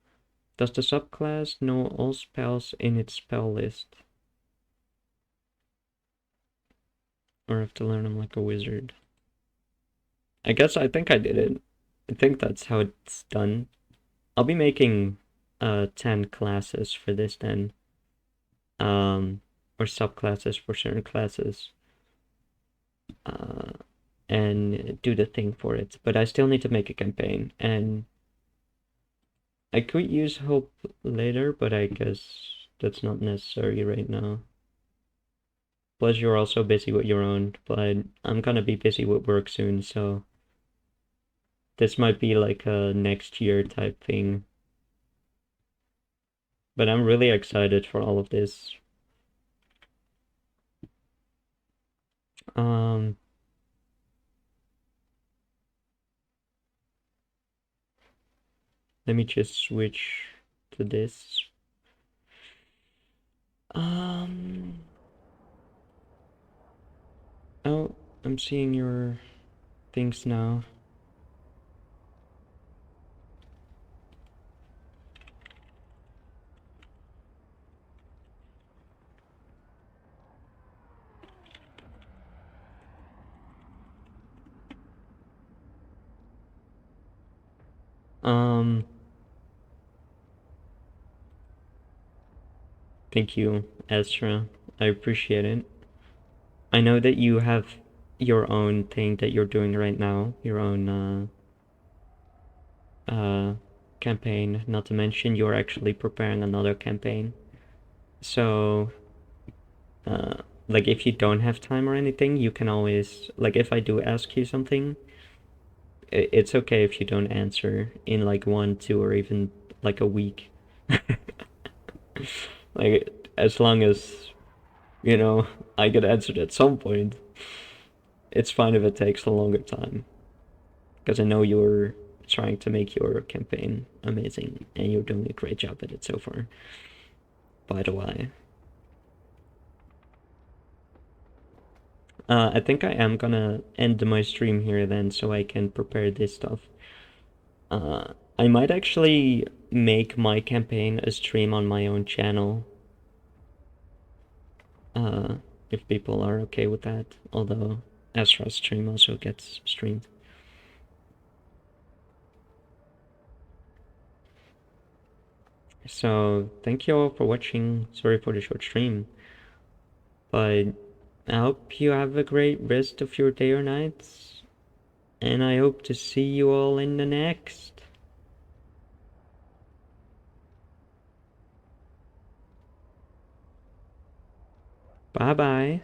S1: Does the subclass know all spells in its spell list? Or have to learn them like a wizard. I guess I think I did it. I think that's how it's done. I'll be making 10 classes for this then. Or subclasses for certain classes. Uh, and do the thing for it. But I still need to make a campaign, and I could use help later, but I guess that's not necessary right now. Plus, you're also busy with your own, but I'm gonna be busy with work soon, so this might be like a next year type thing. But I'm really excited for all of this. Um, Let me just switch to this. Um, oh, I'm seeing your things now. Um, Thank you, Ezra. I appreciate it. I know that you have your own thing that you're doing right now, your own campaign, not to mention you're actually preparing another campaign. So, uh, like if you don't have time or anything, you can always, like if I do ask you something, it's okay if you don't answer in like 1, 2, or even like a week. Like as long as, I get answered at some point, it's fine if it takes a longer time. Because I know you're trying to make your campaign amazing and you're doing a great job at it so far, by the way. I think I am gonna end my stream here then so I can prepare this stuff. I might actually make my campaign a stream on my own channel. Uh, if people are okay with that. Although Ezra's stream also gets streamed. So thank you all for watching. Sorry for the short stream. But I hope you have a great rest of your day or night. And I hope to see you all in the next. Bye bye.